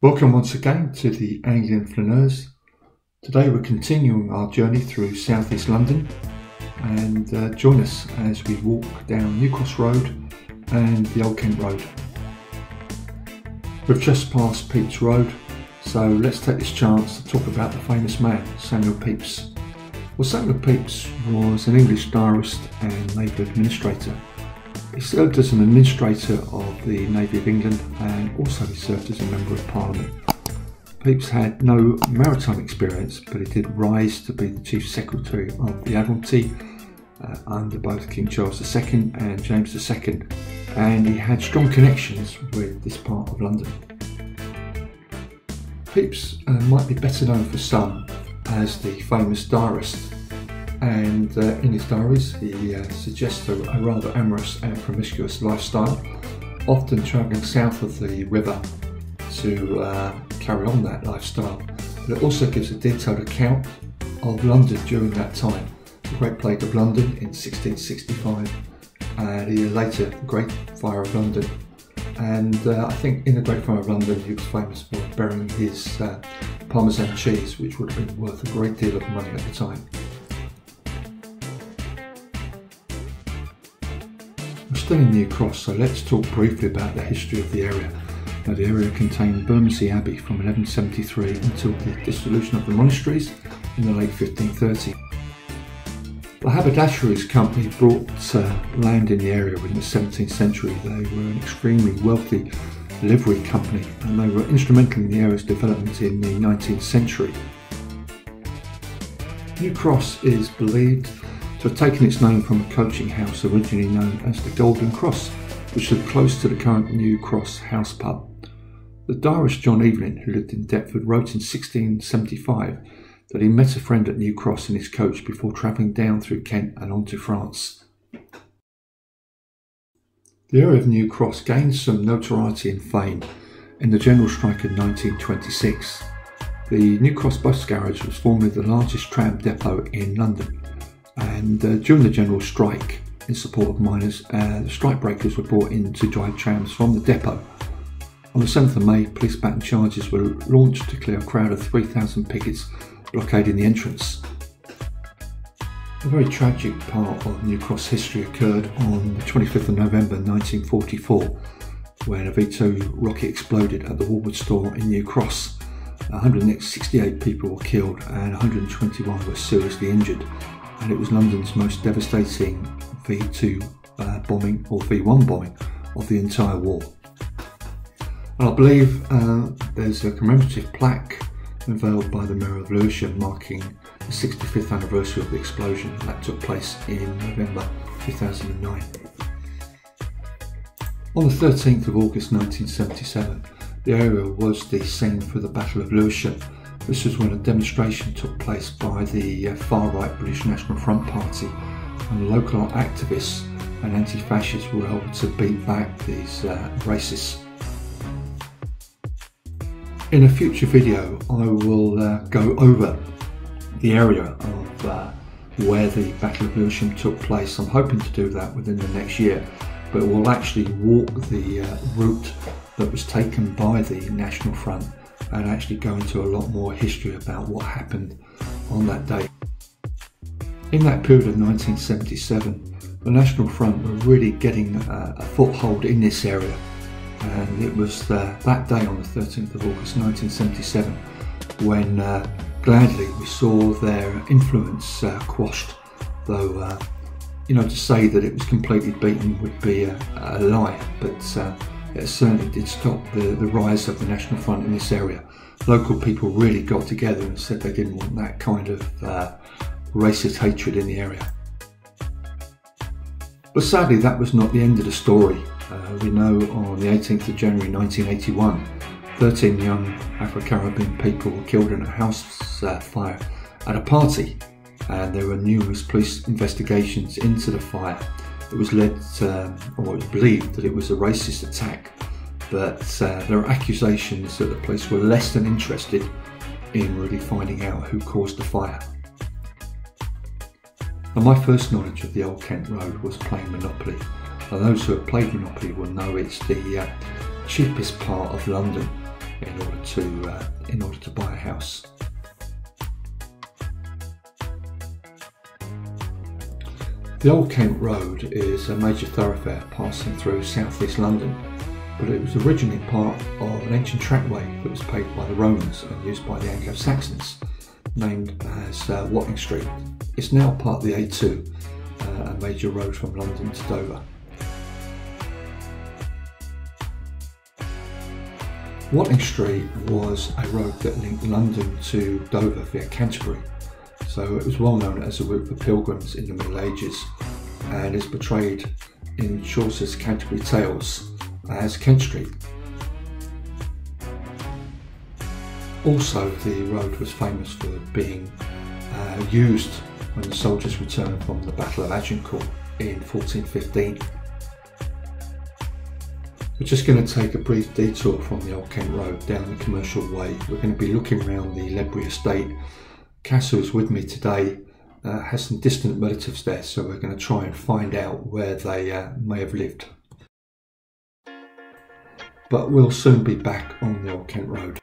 Welcome once again to the Anglian Flaneurs. Today we're continuing our journey through South East London, and join us as we walk down New Cross Road and the Old Kent Road. We've just passed Pepys Road, so let's take this chance to talk about the famous man, Samuel Pepys. Well, Samuel Pepys was an English diarist and naval administrator. He served as an administrator of the Navy of England, and also he served as a Member of Parliament. Pepys had no maritime experience, but he did rise to be the Chief Secretary of the Admiralty under both King Charles II and James II, and he had strong connections with this part of London. Pepys might be better known for some as the famous diarist, and in his diaries he suggests a rather amorous and promiscuous lifestyle, often travelling south of the river to carry on that lifestyle. But it also gives a detailed account of London during that time, the Great Plague of London in 1665, and a year later the Great Fire of London. And I think in the Great Fire of London he was famous for burying his Parmesan cheese, which would have been worth a great deal of money at the time. We're still in New Cross, so let's talk briefly about the history of the area. Now, the area contained Bermondsey Abbey from 1173 until the dissolution of the monasteries in the late 1530s. The Haberdasheries Company brought land in the area in the 17th century. They were an extremely wealthy livery company, and they were instrumental in the area's development in the 19th century. New Cross is believed to have taken its name from a coaching house originally known as the Golden Cross, which stood close to the current New Cross house pub. The diarist John Evelyn, who lived in Deptford, wrote in 1675 that he met a friend at New Cross in his coach before travelling down through Kent and on to France. The area of New Cross gained some notoriety and fame in the general strike of 1926. The New Cross bus garage was formerly the largest tram depot in London, and during the general strike in support of miners, the strike breakers were brought in to drive trams from the depot. On the 7th of May, police-backed charges were launched to clear a crowd of 3,000 pickets blockading the entrance. A very tragic part of New Cross history occurred on the 25th of November 1944, when a V2 rocket exploded at the Woolworth store in New Cross. 168 people were killed and 121 were seriously injured, and it was London's most devastating V2 bombing, or V1 bombing, of the entire war. And I believe there's a commemorative plaque unveiled by the Mayor of Lewisham marking the 65th anniversary of the explosion that took place in November 2009. On the 13th of August 1977, the area was the scene for the Battle of Lewisham. This was when a demonstration took place by the far-right British National Front Party, and the local activists and anti-fascists were able to beat back these racists. In a future video I will go over the area of where the Battle of Lewisham took place. I'm hoping to do that within the next year, but we'll actually walk the route that was taken by the National Front and actually go into a lot more history about what happened on that day. In that period of 1977, the National Front were really getting a foothold in this area, and it was that day on the 13th of August 1977 when gladly we saw their influence quashed, though to say that it was completely beaten would be a lie, but it certainly did stop the rise of the National Front in this area. Local people really got together and said they didn't want that kind of racist hatred in the area. But sadly, that was not the end of the story. We know on the 18th of January 1981, 13 young Afro-Caribbean people were killed in a house fire at a party, and there were numerous police investigations into the fire. It was led, or it was believed that it was a racist attack, but there are accusations that the police were less than interested in really finding out who caused the fire. And my first knowledge of the Old Kent Road was playing Monopoly. Now, those who have played Monopoly will know it's the cheapest part of London, in order to buy a house. The Old Kent Road is a major thoroughfare passing through south-east London, but it was originally part of an ancient trackway that was paved by the Romans and used by the Anglo-Saxons, named as Watling Street. It's now part of the A2, a major road from London to Dover. Watling Street was a road that linked London to Dover via Canterbury, so it was well known as a route for pilgrims in the Middle Ages and is portrayed in Chaucer's Canterbury Tales as Kent Street. Also, the road was famous for being used when the soldiers returned from the Battle of Agincourt in 1415. We're just going to take a brief detour from the Old Kent Road down the Commercial Way. We're going to be looking around the Ledbury estate. Cass, who's with me today, has some distant relatives there, so we're going to try and find out where they may have lived. But we'll soon be back on the Old Kent Road.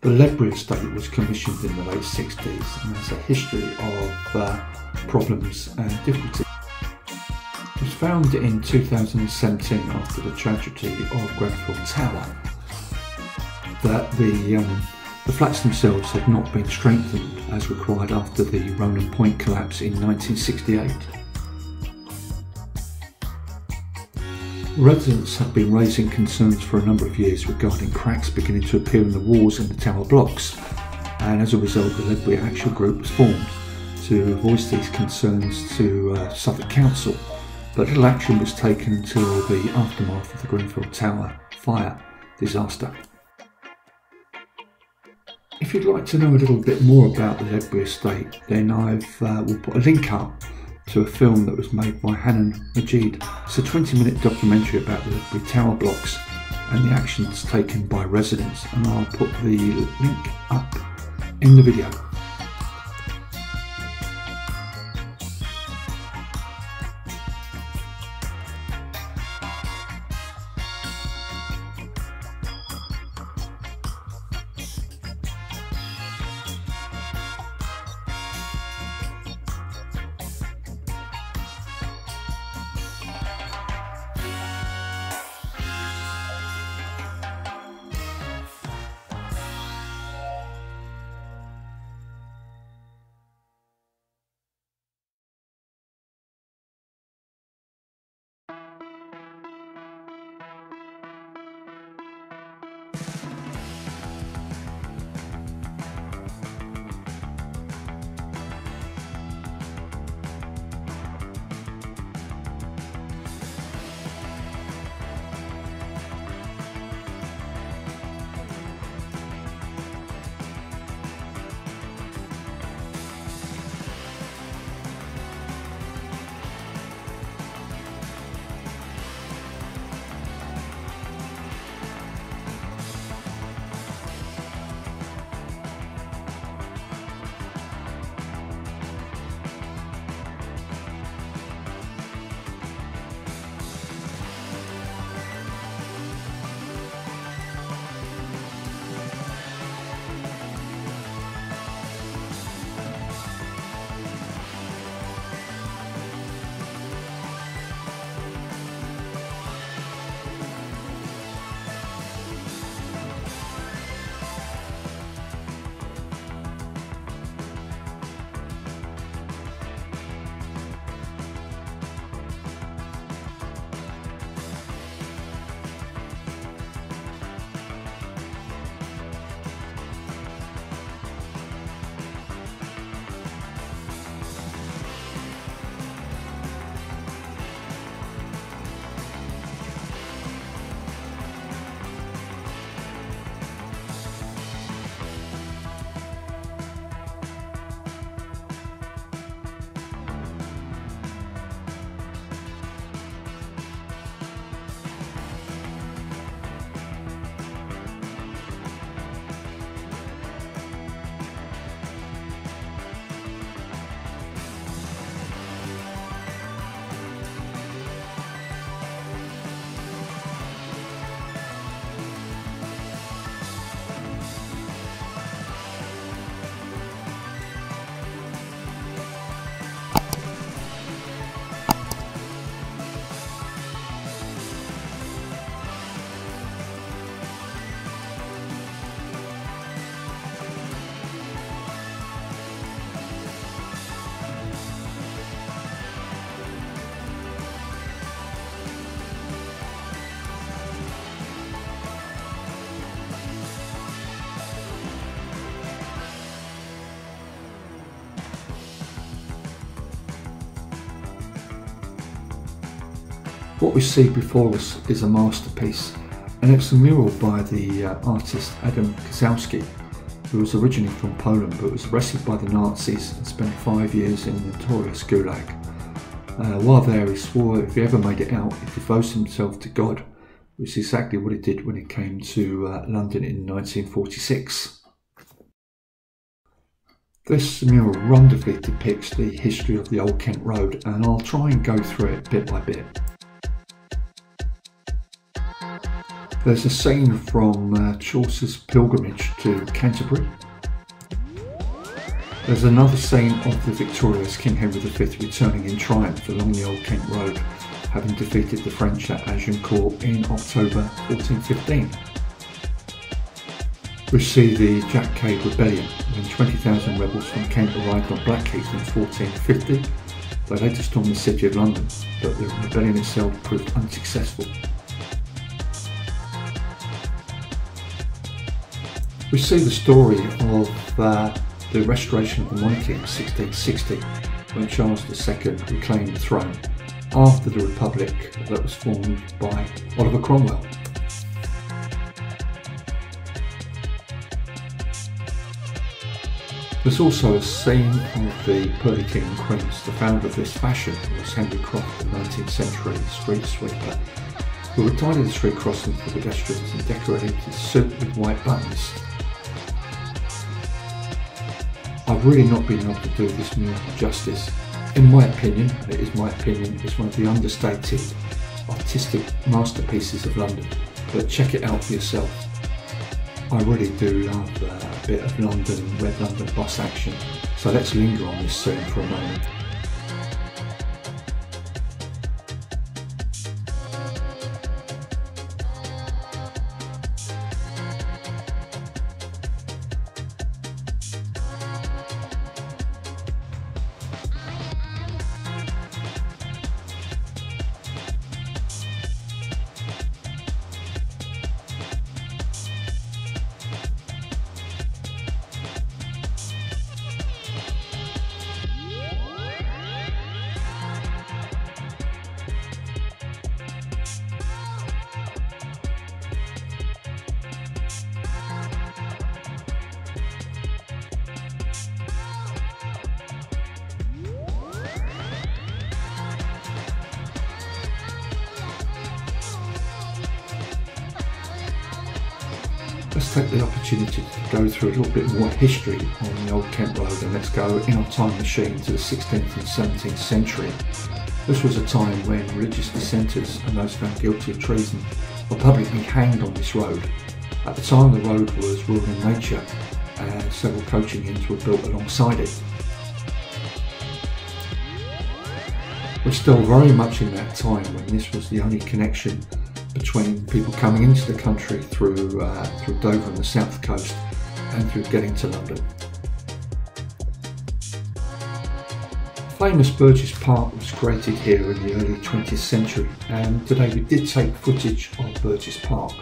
The Ledbury estate was commissioned in the late 60s and has a history of problems and difficulties. It was found in 2017 after the tragedy of Grenfell Tower that the flats themselves had not been strengthened as required after the Ronan Point collapse in 1968. Residents have been raising concerns for a number of years regarding cracks beginning to appear in the walls in the tower blocks, and as a result the Ledbury Action Group was formed to voice these concerns to Suffolk Council, but little action was taken until the aftermath of the Grenfell Tower fire disaster. If you'd like to know a little bit more about the Ledbury estate, then we'll put a link up to a film that was made by Hanan Majid. It's a 20-minute documentary about the Ledbury Tower blocks and the actions taken by residents, and I'll put the link up in the video. What we see before us is a masterpiece, and it's a mural by the artist Adam Kazowski, who was originally from Poland but was arrested by the Nazis and spent 5 years in the notorious Gulag. While there, he swore if he ever made it out, he'd devote himself to God, which is exactly what he did when he came to London in 1946. This mural wonderfully depicts the history of the Old Kent Road, and I'll try and go through it bit by bit. There's a scene from Chaucer's pilgrimage to Canterbury. There's another scene of the victorious King Henry V returning in triumph along the Old Kent Road, having defeated the French at Agincourt in October 1415. We see the Cade rebellion when 20,000 rebels from Kent arrived on Blackheath in 1450. They later stormed the city of London, but the rebellion itself proved unsuccessful. We see the story of the restoration of the monarchy in 1660, when Charles II reclaimed the throne after the republic that was formed by Oliver Cromwell. There's also a scene of the pearly king and queens. The founder of this fashion was Henry V, the 19th century street sweeper, who would tidy the street crossing for pedestrians and decorated his suit with white buttons. I've really not been able to do this meal justice. In my opinion, and it is my opinion, it's one of the understated artistic masterpieces of London, but check it out for yourself. I really do love a bit of London, Red London bus action, so let's linger on this scene for a moment. Let's take the opportunity to go through a little bit more history on the Old Kent Road, and let's go in our time machine to the 16th and 17th century. This was a time when religious dissenters and those found guilty of treason were publicly hanged on this road. At the time, the road was rural in nature and several coaching inns were built alongside it. We're still very much in that time when this was the only connection between people coming into the country through Dover and the south coast and through getting to London. Famous Burgess Park was created here in the early 20th century, and today we did take footage of Burgess Park,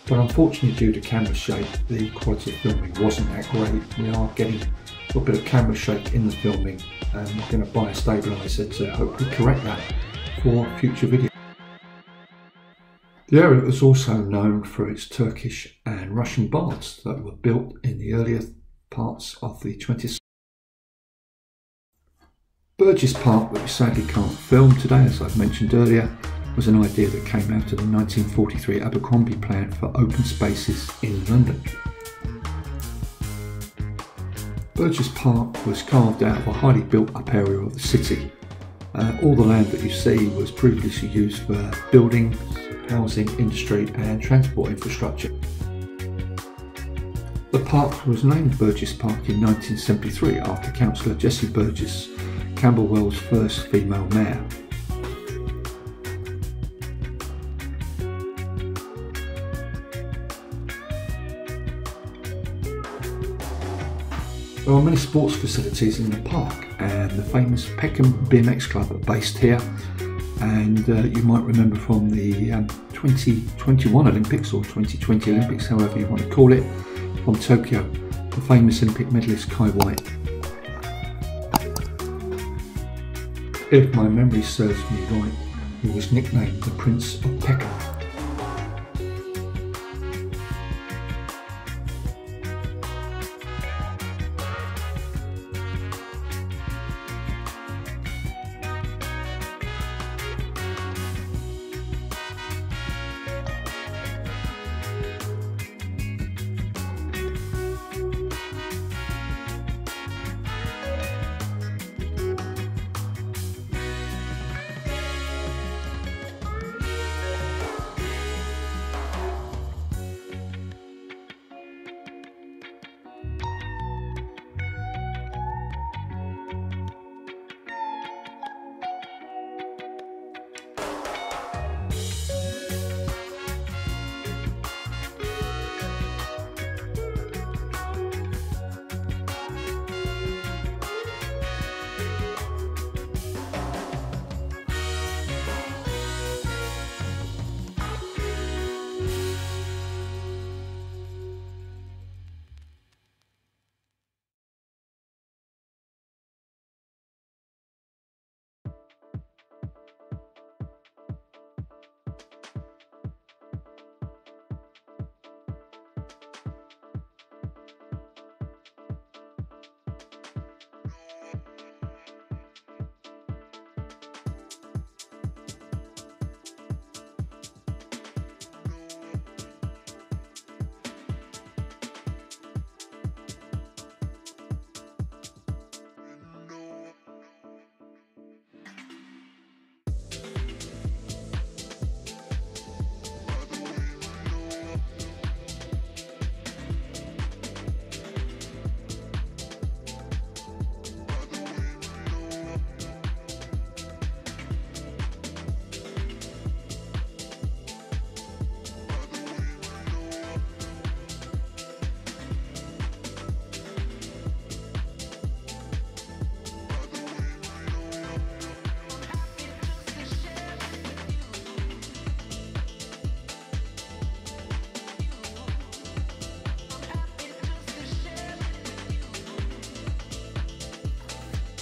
but unfortunately due to camera shake the quality of filming wasn't that great. We are getting a little bit of camera shake in the filming, and we're going to buy a stabiliser to hopefully correct that for future videos. The area was also known for its Turkish and Russian baths that were built in the earlier parts of the 20th century. Burgess Park, which sadly can't film today as I've mentioned earlier, was an idea that came out of the 1943 Abercrombie plan for open spaces in London. Burgess Park was carved out of a highly built up area of the city. All the land that you see was previously used for building, housing, industry and transport infrastructure. The park was named Burgess Park in 1973 after Councillor Jessie Burgess, Camberwell's first female mayor. There are many sports facilities in the park, and the famous Peckham BMX Club are based here, and you might remember from the 2021 Olympics or 2020 Olympics, however you want to call it, from Tokyo, the famous Olympic medalist Kai White. If my memory serves me right, he was nicknamed the Prince of Peckham.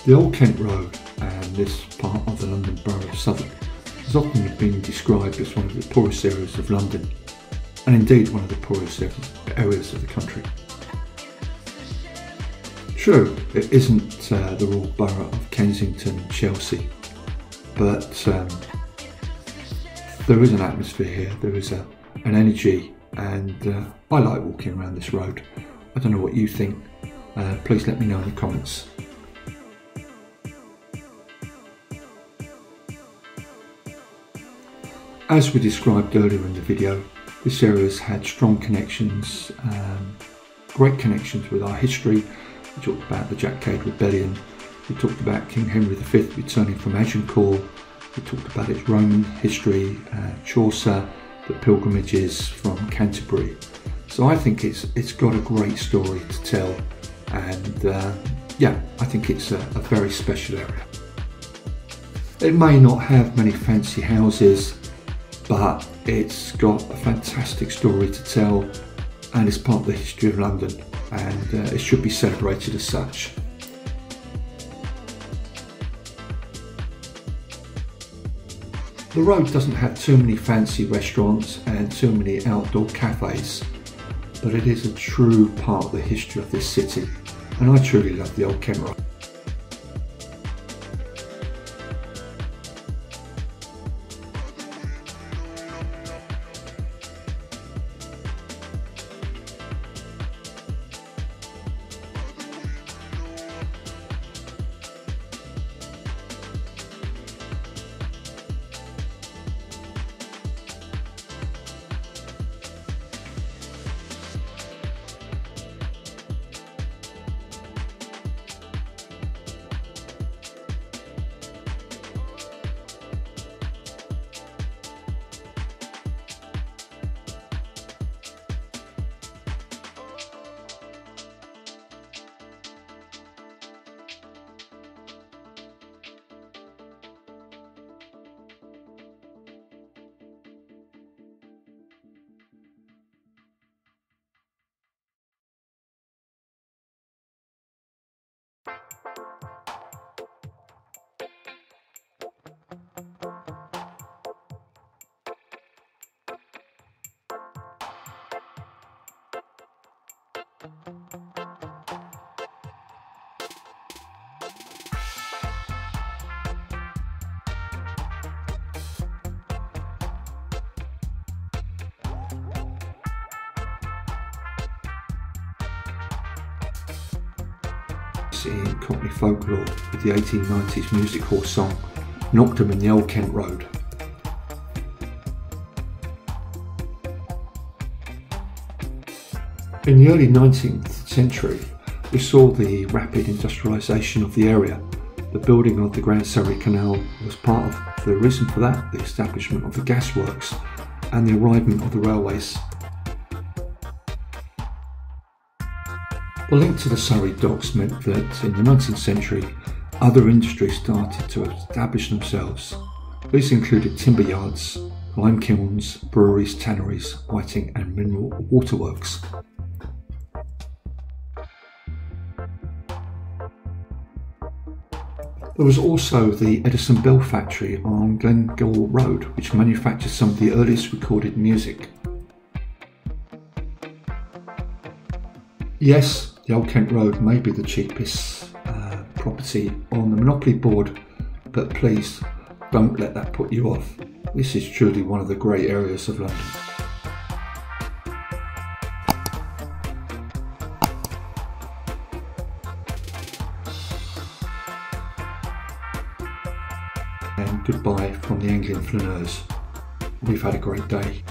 The Old Kent Road and this part of the London Borough of Southwark has often been described as one of the poorest areas of London, and indeed one of the poorest areas of the country. True, it isn't the Royal Borough of Kensington and Chelsea, but there is an atmosphere here, there is an energy, and I like walking around this road. I don't know what you think, please let me know in the comments. As we described earlier in the video, this area has had strong connections, great connections with our history. We talked about the Cade rebellion, we talked about King Henry V returning from Agincourt, we talked about its Roman history, Chaucer, the pilgrimages from Canterbury. So I think it's got a great story to tell, and yeah, I think it's a very special area. It may not have many fancy houses, but it's got a fantastic story to tell, and it's part of the history of London, and it should be celebrated as such. The road doesn't have too many fancy restaurants and too many outdoor cafes, but it is a true part of the history of this city, and I truly love the Old Kent Road. In Cockney folklore with the 1890s music hall song Knocked 'em in the Old Kent Road. In the early 19th century, we saw the rapid industrialisation of the area. The building of the Grand Surrey Canal was part of the reason for that, the establishment of the gasworks and the arrival of the railways. The link to the Surrey docks meant that in the 19th century, other industries started to establish themselves. These included timber yards, lime kilns, breweries, tanneries, whiting and mineral waterworks. There was also the Edison Bell factory on Glengall Road, which manufactured some of the earliest recorded music. Yes, the Old Kent Road may be the cheapest property on the Monopoly board, but please don't let that put you off. This is truly one of the great areas of London. And goodbye from the Anglian Flaneurs. We've had a great day.